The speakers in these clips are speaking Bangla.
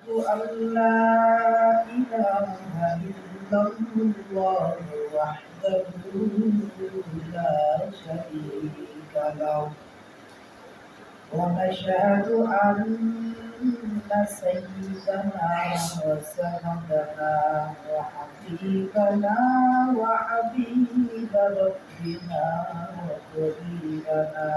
أن لا إله إلا الله وحده لا شريك له ونشهد أن سيدنا وسندنا وحبيبنا وحبيب ربنا وطبيبنا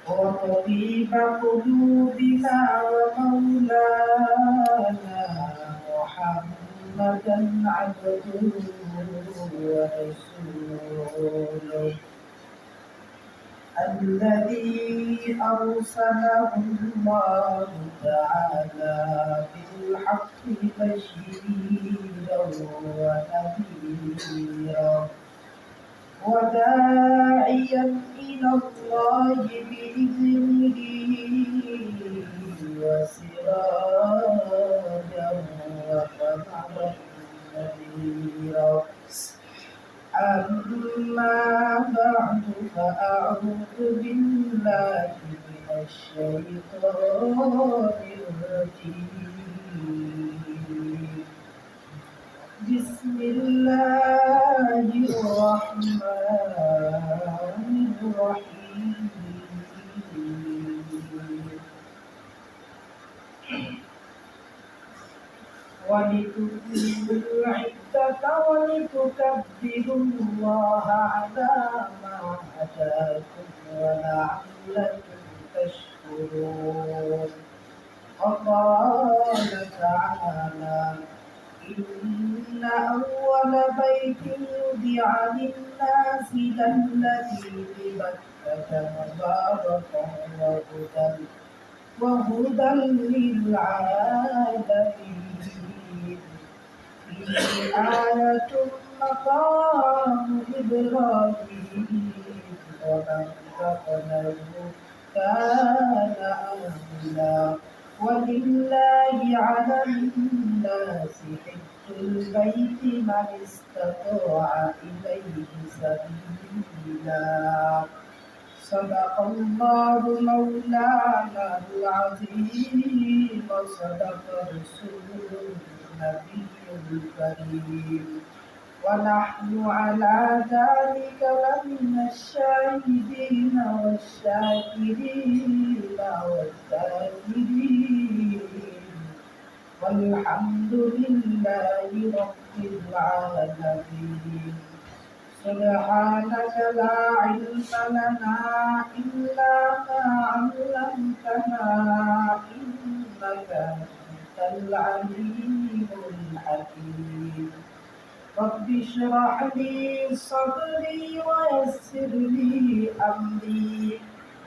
وطبيب قلوبنا ومولانا محمدا عبده ورسوله الذي أرسله الله تعالى بالحق بشيرا ونذيرا وداعيا إلى الله بإذنه وسراجا وقمرا منيرا أما بعد فأعوذ بالله من الشيطان الرجيم بسم الله الرحمن الرحيم ولتكملوا العدة ولتكبروا الله على ما هداكم ولعلكم تشكرون وقال تعالى إن أول بيت وضع للناس للذي ببكة مباركا وهدى للعالمين فيه آية مقام إبراهيم ومن دخله كان آمنا ولله على الناس حج البيت من استطاع إليه سبيلا صدق الله مولانا العظيم وصدق رسوله النبي الكريم ونحن على ذلك لمن الشاهدين والشاكرين والذاكرين والحمد لله رب العالمين سبحانك لا علم لنا إلا ما علمتنا إنك أنت العليم الحكيم رب اشرح لي صدري ويسر لي أمري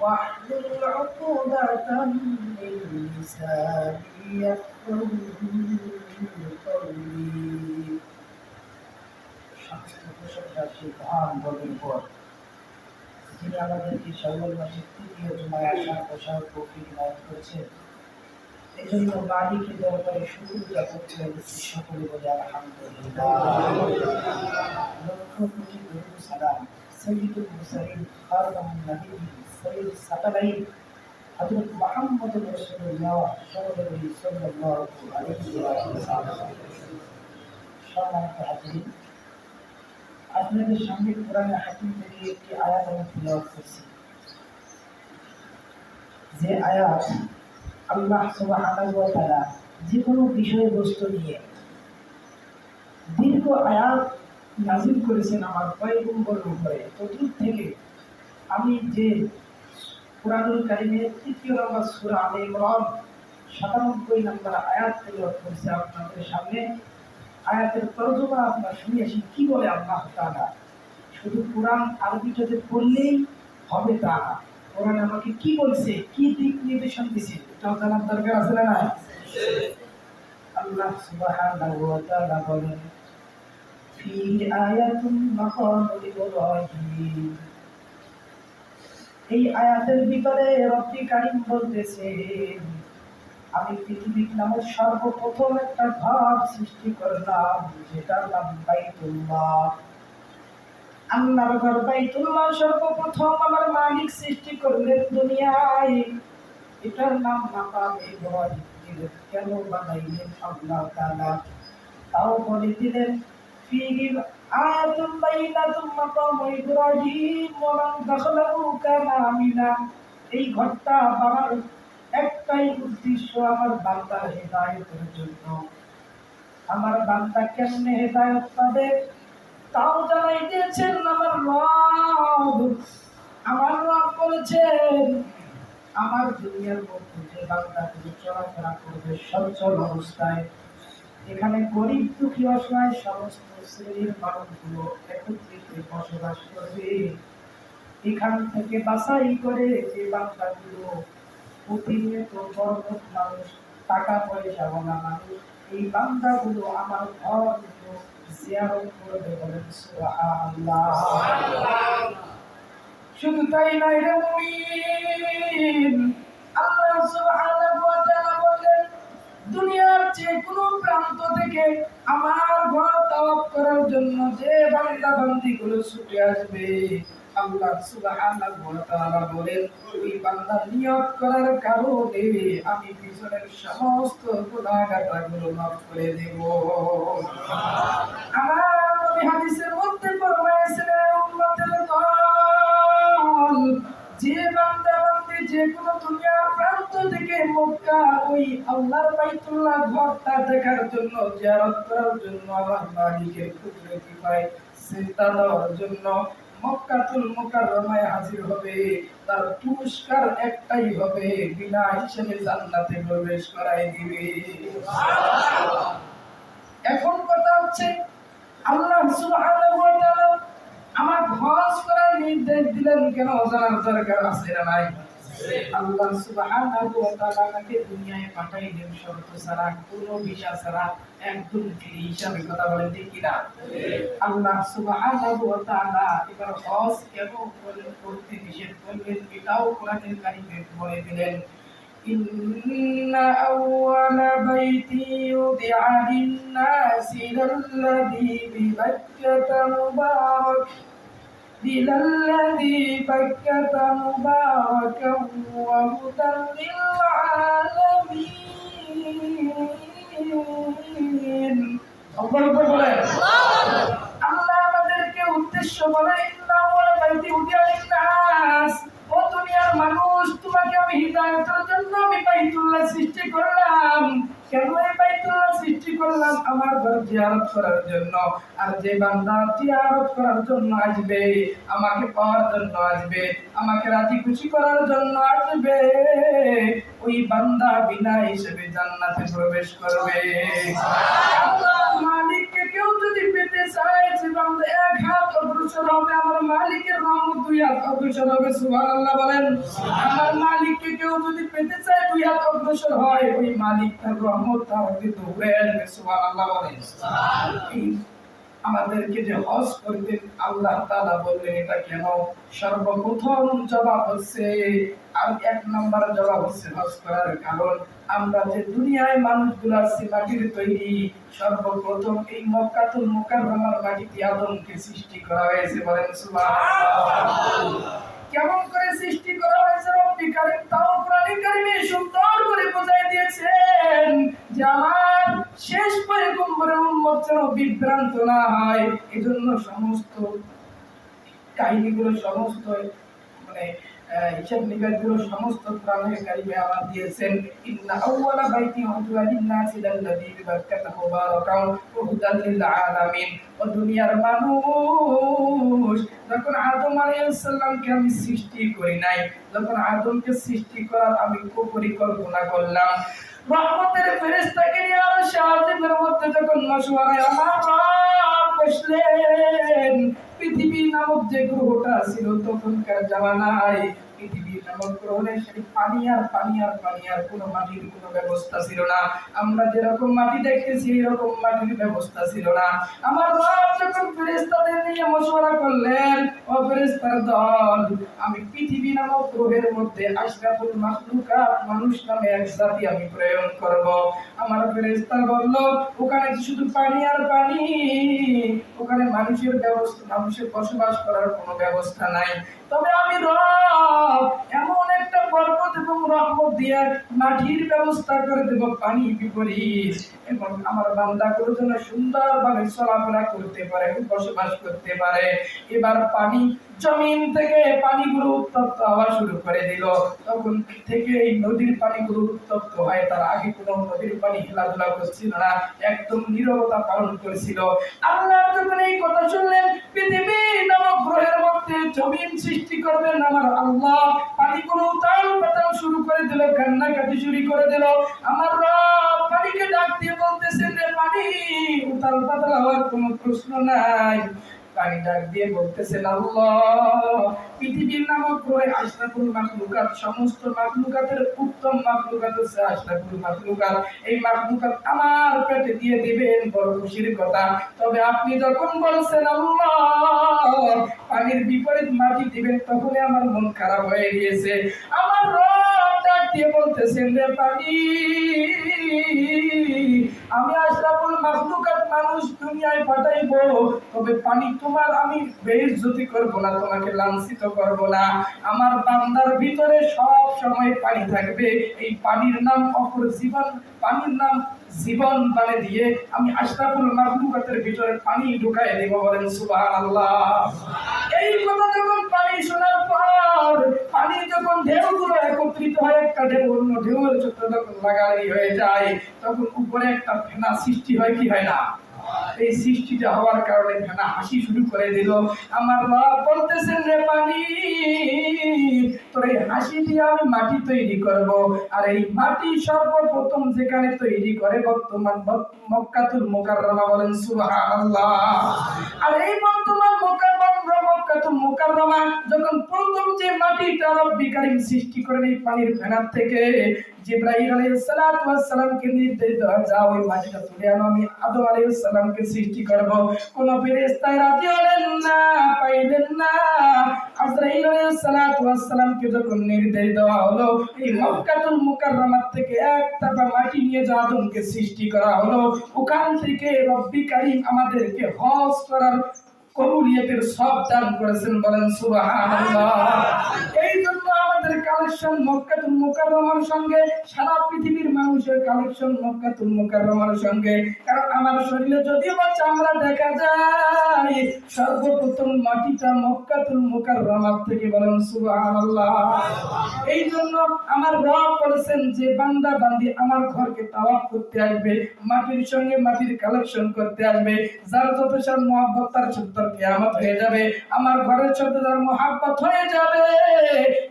واحلل عقدة من لساني يفقهوا قولي যিনি আমাদেরকে শাওয়াল মাসের তৃতীয় জুমায় আসার প্রসার তৌফিক দান করেছেন এই জন্য মালিকের দরবারে শুকরিয়া করতে হচ্ছে সকলে বলে আলহামদুলিল্লাহ লক্ষ কোটি দরুদ সালাম সাইয়্যিদুল মুরসালিন খাতামুন নবিয়্যিন সাইয়্যিদুস সাকালাইন হযরত মুহাম্মদুর রাসূলুল্লাহ সাল্লাল্লাহু আলাইহি ওয়াসাল্লাম। সম্মানিত হাজিরিন, আপনাদের সামনে কোরআনে হাকিম থেকে একটি আয়াত আমি তিলাওয়াত করছি, যে আয়াত আল্লাহ সুবহানাহু ওয়া তাআলা যে কোনো বিষয়বস্তু নিয়ে দীর্ঘ আয়াত নাযিল করেছেন আমার পয়গম্বরের উপরে। তো দূর থেকে আমি যে কুরআনুল কারীমের ৩য় নম্বর সূরা আলে ইমরান ৯৭ নম্বর আয়াত তিলাওয়াত করছি আপনাদের সামনে। আয়াতের তরজমা আপনারা শুনে আসি কি বলে আল্লাহ তাআলা। শুধু কোরআন আরবিটাতে পড়লেই হবে তা না, কোরআন আমাকে কি বলছে, কি দিক নির্দেশন দিছে এটাও জানার দরকার আছে না? আল্লাহ সুবহানাহু ওয়া তাআলা বলেন ফি আয়াতুন মাকাম ইব্রাহিম। এই আয়াতের ভিতরে রব্বি কারীম বলতেছেন আমি পৃথিবীর নামে সর্বপ্রথম একটা ঘর সৃষ্টি করলাম যেটার নাম বাইতুল্লাহ। আল্লাহর ঘর বাইতুল্লাহ সর্বপ্রথম আমার মালিক সৃষ্টি করলেন দুনিয়ায়, এটার নাম মাকাম ইব্রাহিম। দিলেন, কেন বানাইলেন আল্লাহ তাআলা? তাও বলে দিলেন, ফিহি আয়াতুম বাইনাতুম মাকামু ইব্রাহিম ওয়া মান দাখালাহু কানা আমিনা। এই ঘরটা বানার একটাই উদ্দেশ্য, আমার বান্দার হেদায়েতের জন্য। আমার বান্দা কেমনে হেদায়েত পাবে তাও জানাই দিয়েছেন আমার রব। আমার রব বলেছেন, আমার দুনিয়ার মধ্যে যে বান্দাগুলো চলাফেরা করবে সচ্ছল অবস্থায়, এখানে গরিব দুঃখী অসহায় সমস্ত শ্রেণীর মানুষগুলো একত্রিত বসবাস করবে। এখান থেকে বাছাই করে যে বান্দাগুলো প্রতিনিয়ত বড়লোক মানুষ, টাকা পয়সাওয়ালা মানুষ, এই বান্দাগুলো আমার ঘরগুলো জিয়ারত করবে, বলেন সুবহানাল্লাহ। শুধু তাই নয় রে মুমিন, আল্লাহ সুবহানাহু ওয়া তাআলা বলেন, দুনিয়ার যে কোনো প্রান্ত থেকে আমার ঘর তাওয়াফ করার জন্য যে বান্দা বান্দীগুলো ছুটে আসবে, আল্লাহ সুবহানাহু ওয়া তাআলা বলেন, ওই বান্দা নিয়ত করার কারণে আমি পিছনের সমস্ত গুনাহগারগুলো মাফ করে দেব। আমার নবী হাদিসের মধ্যে ফরমায়েছেন, উম্মতের দল, যে বান্দা বান্দী যে কোনো দুনিয়ার প্রান্ত থেকে মক্কা ওই আল্লাহর বাইতুল্লাহ ঘরটা দেখার জন্য, জিয়ারত করার জন্য, আমার মালিকের কুদরতি পায় সিজদা দেওয়ার জন্য মক্কাতুল মুকাররমায় হাজির হবে, তার পুরস্কার একটাই হবে, বিনা হিসেবে জান্নাতে প্রবেশ করাই দিবে। এখন কথা হচ্ছে, আল্লাহ সুবহানাহু ওয়া তাআলা আমার হজ করার নির্দেশ দিলেন কেন, জানার দরকার আছে না নাই? আল্লাহ সুবহানাহু ওয়া তাআলা আমাকে দুনিয়ায় পাঠাইলেন শর্ত ছাড়া, কোনো ভিসা ছাড়া, একদম ফ্রি হিসাবে। কথা বলেন ঠিক কিনা? আল্লাহ সুবহানাহু ওয়া তাআলা এবার হজ কেন করতে নিষেধ করলেন এটাও কোরআনের কারিমে বলে দিলেন। ইন্না আউওয়ালা বাইতি উদিআ লিন-নাসি লাল্লাযী বিবাক্কাতা মুবারাক للذي بكت مباركا وهدى للعالمين। আল্লাহ আমাদেরকে উদ্দেশ্য বলে, ইন্না ওয়ালা বাইতি উদিআ লিন-নাস, ও দুনিয়ার মানুষ, তোমাকে আমি হিদায়াতের জন্য আমি বাইতুল্লাহ সৃষ্টি করলাম। কেন এই বাইতুল্লাহ সৃষ্টি করলাম? আমার ঘর জিয়ারত করার জন্য। আর যে বান্দা জিয়ারত করার জন্য আসবে, আমাকে পাওয়ার জন্য আসবে, আমাকে রাজি খুশি করার জন্য আসবে, ওই বান্দা বিনা হিসেবে জান্নাতে প্রবেশ করবে। আল্লাহ মালিককে কেউ যদি পেতে চায়, যে বান্দা এক হাত অগ্রসর হবে, আমার মালিকের রহমত দুই হাত অগ্রসর হবে। সুবহানাল্লাহ বলেন। আমার মালিককে কেউ যদি পেতে চায়, দুই হাত অগ্রসর হয়, ওই মালিক তার রহমত তাকে দৌড়ে আসবে। সুবহানাল্লাহ বলেন। আমাদেরকে যে হজ করতে আল্লাহ তাআলা বললেন, এটা কেন? সর্বপ্রথম জবাব হচ্ছে, আর এক নম্বর জবাব হচ্ছে হজ করার কারণ, আমরা যে দুনিয়ায় মানুষগুলো আছি মাটির তৈরি, সর্বপ্রথম এই মক্কাতুল মুকাররমার মাটিতে আদমকে সৃষ্টি করা হয়েছে। বলেন সুবহানাল্লাহ। কেমন করে সৃষ্টি করা হয়েছে রব্বি কারীম তাও কোরআনে কারীমে সুন্দর করে বোঝাই দিয়েছেন, যে আমার শেষ পয়গম্বরের উম্মত যেন বিভ্রান্ত না হয়, এজন্য সমস্ত কাহিনীগুলো, সমস্ত মানে হিসাব নিকাশগুলো সমস্ত কোরআনের কারিমে আল্লাহ দিয়েছেন। ইন্না আউওয়ালা বাইতি উদিআ লিন-নাসি লাল্লাযী বিবাক্কাতা মুবারাকান ওয়া হুদাল লিল আলামিন। ও দুনিয়ার মানুষ, যখন আদম আলাইহিস সালামকে আমি সৃষ্টি করি নাই, যখন আদমকে সৃষ্টি করার আমি পরিকল্পনা করলাম, রহমতের ফেরেশতাকে নিয়ে আরশে আজিমের মধ্যে যখন মশওয়ারায় আমার রব বসলেন, পৃথিবী নামক যে গ্রহটা ছিল তখনকার জামানায়, পৃথিবী নামক গ্রহণে সেই পানি আর পানি আর পানি, আর কোনো মাটির কোনো ব্যবস্থা ছিল না। আমরা যেরকম মাটি দেখতেছি এরকম মাটির ব্যবস্থা ছিল না। আমার রব যখন ফেরেশতাদের নিয়ে মশওয়ারা করলেন, ও ফেরেশতার দল, আমি পৃথিবী নামক গ্রহের মধ্যে আশরাফুল মাখলুকাত মানুষ নামে এক জাতি আমি প্রেরণ করব। আমার ফেরেশতা বলল, ওখানে শুধু পানি আর পানি, ওখানে মানুষের ব্যবস্থা, মানুষের বসবাস করার কোনো ব্যবস্থা নাই। তবে আমি রব এমন একটা বরকত এবং রহমত দিয়ে মাটির ব্যবস্থা করে দেব পানি বিপরীত, এবং আমার বান্দাগুলো যেন সুন্দরভাবে চলাফেরা করতে পারে, বসবাস করতে পারে। এবার পানি জমিন থেকে পানিগুলো উত্তপ্ত হওয়া শুরু করে দিল। তখন থেকে এই নদীর পানিগুলো উত্তপ্ত হয়। তার আগে কোনো নদীর পানি খেলাধুলা করছিল না, একদম নীরবতা পালন করেছিল। আল্লাহ যখন এই কথা শুনলেন, পৃথিবী নামক গ্রহের মধ্যে জমিন সৃষ্টি করবেন আমার আল্লাহ, পানিগুলো উতাল পাতাল শুরু করে দিল, কান্নাকাটি শুরু করে দিল। আমার রব পানিকে ডাক দিয়ে বলতেছেন, রে পানি, উতাল পাতাল হওয়ার কোনো প্রশ্ন নাই। পানি ডাক দিয়ে বলতেছেন, আল্লাহ, পৃথিবীর নামক গ্রহে আশরাফুল মাখলুকাত, সমস্ত মাখলুকাতের উত্তম মাখলুকাত হচ্ছে আশরাফুল মাখলুকাত। এই মাখলুকাত আমার পেটে দিয়ে দিবেন, বড় খুশির কথা। তবে আপনি যখন বলছেন আল্লাহ পানির বিপরীত মাটি দিবেন, তখনই আমার মন খারাপ হয়ে গিয়েছে। আমার রব ডাক দিয়ে বলতেছেন, রে পানি, আমি আশরাফুল মাখলুকাত মানুষ দুনিয়ায় পাঠাইবো, তবে পানি তোমার আমি বেইজ্জতি করব না, তোমাকে লাঞ্ছিত করব না। আমার বান্দার ভিতরে সব সময় পানি থাকবে। এই পানির নাম অপর জীবন, পানির নাম জীবন পানি দিয়ে আমি আশরাফুল মাখলুকাতের ভিতরে পানি ঢুকাই দেব। বলেন সুবহানাল্লাহ। এই কথা যখন পানি শোনার পর, পানি যখন ঢেউগুলো একত্রিত হয়, একটা ঢেউ অন্য ঢেউয়ের সাথে যখন লাগালাগি হয়ে যায়, তখন উপরে একটা ফেনা সৃষ্টি হয়, কি হয় না? এই সৃষ্টিটা হওয়ার কারণে ফেনা হাসি শুরু করে দিল। আমার রব বলতেছেন, রে পানি, তোর এই হাসি দিয়ে আমি মাটি তৈরি করব। আর এই মাটি সর্বপ্রথম যেখানে তৈরি করে বর্তমান মক্কাতুল মুকাররমা। বলেন সুবহানাল্লাহ। আর এই বর্তমান মক্কাতুল মুকাররমা যখন প্রথম যে মাটিটা রব্বি কারীম সৃষ্টি করেন এই পানির ফেনার থেকে, জিবরাইল আলাইহিস সালাতু ওয়াস সালামকে নির্দেশ দেওয়া, যাও ওই মাটিটা তুলে আনো, আমি আদম আলাইহিস সালামকে সৃষ্টি করব। কোন ফেরেশতা রাজি হলেন না, পাইলেন না। আজরাইল আলাইহিস সালাতু ওয়াস সালামকে যখন নির্দেশ দেওয়া হলো, এই মক্কাতুল মুকাররমা থেকে এক টাকা মাটি নিয়ে যা আদমকে সৃষ্টি করা হলো, ওখান থেকে রব্বি কারীম আমাদেরকে হজ করার কবুলিয়তের সব দান করেছেন। বলেন সুবহানাল্লাহ। এই জন্য আমাদের কালেকশন মক্কাতুল মুকাররমার সঙ্গে, সারা পৃথিবীর মানুষের কালেকশন মক্কাতুল মুকাররমার সঙ্গে। কারণ আমার শরীরে যদিও বা চামড়া দেখা যায়, সর্বপ্রথম মাটিটা মক্কাতুল মুকাররমার থেকে। বলেন সুবহানাল্লাহ। এই জন্য আমার রব বলেছেন যে বান্দা বান্দি আমার ঘরকে তাওয়াফ করতে আসবে, মাটির সঙ্গে মাটির কালেকশন করতে আসবে, যার যত সব মহব্বত তার সাথে কিয়ামত হয়ে যাবে। আমার ঘরের সাথে যার মহব্বত হয়ে যাবে,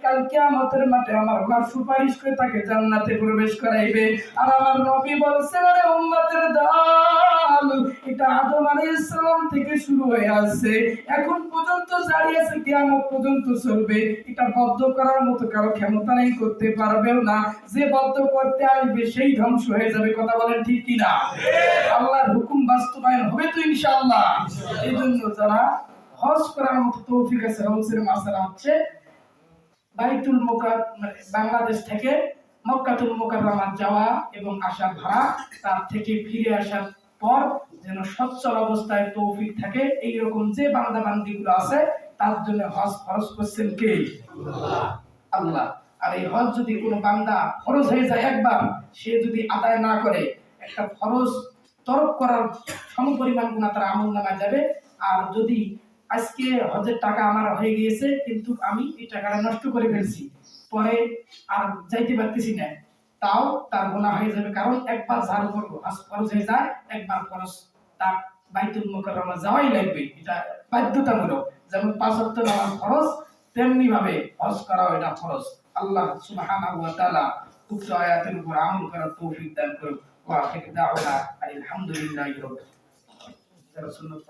কাল কিয়ামতের মাঠে আমার ঘর সুপারিশ করে তাকে জান্নাতে প্রবেশ করাইবে। আর আমার নবী বলেছেন, আরে উম্মতের দল, এটা আদম আলাইহিস সালাম থেকে শুরু হয়ে আসছে, এখন পর্যন্ত জারি আছে, কিয়ামত পর্যন্ত চলবে। এটা বদ্ধ করার মতো কারো ক্ষমতা নেই, করতে পারবেও না। যে বদ্ধ করতে আসবে সেই ধ্বংস হয়ে যাবে। কথা বলেন ঠিক কিনা? আল্লাহর হুকুম বাস্তবায়ন হবে তো ইনশাআল্লাহ। এই জন্য যারা হজ করার মতো তৌফিক আছে, হজের মাসালা হচ্ছে বাইতুল মুকাররমা, বাংলাদেশ থেকে মক্কাতুল মুকাররমা যাওয়া এবং আসার ভাড়া, তার থেকে ফিরে আসার পর যেন সচ্ছল অবস্থায় তৌফিক থাকে, এইরকম যে বান্দা বান্দিগুলো আছে তার জন্য হজ ফরজ করছেন কে? আল্লাহ। আর এই হজ যদি কোনো বান্দা ফরজ হয়ে যায় একবার, সে যদি আদায় না করে, একটা ফরজ তরক করার সমপরিমাণ গুনাহ তার আমলনামায় যাবে। আর যদি আজকে হজের টাকা আমার হয়ে গিয়েছে, কিন্তু আমি এই টাকাটা নষ্ট করে ফেলছি, পরে আর যাইতে পারতেছি না, তাও তার গুনাহ হয়ে যাবে। কারণ একবার যার উপর হজ ফরজ হয়ে যায়, একবার ফরজ তার বাইতুল মুকাররমা যাওয়াই লাগবে, এটা বাধ্যতামূলক। যেমন 5 ওয়াক্ত নামাজ ফরজ, তেমনি ভাবে হজ করাও এটা ফরজ। আল্লাহ সুবহানাহু ওয়া তাআলা উক্ত আয়াতের উপর আমল করার তৌফিক দান করুন। ওয়া আখিরু দাওয়ানা আলহামদুলিল্লাহি রাব্বিল আলামিন।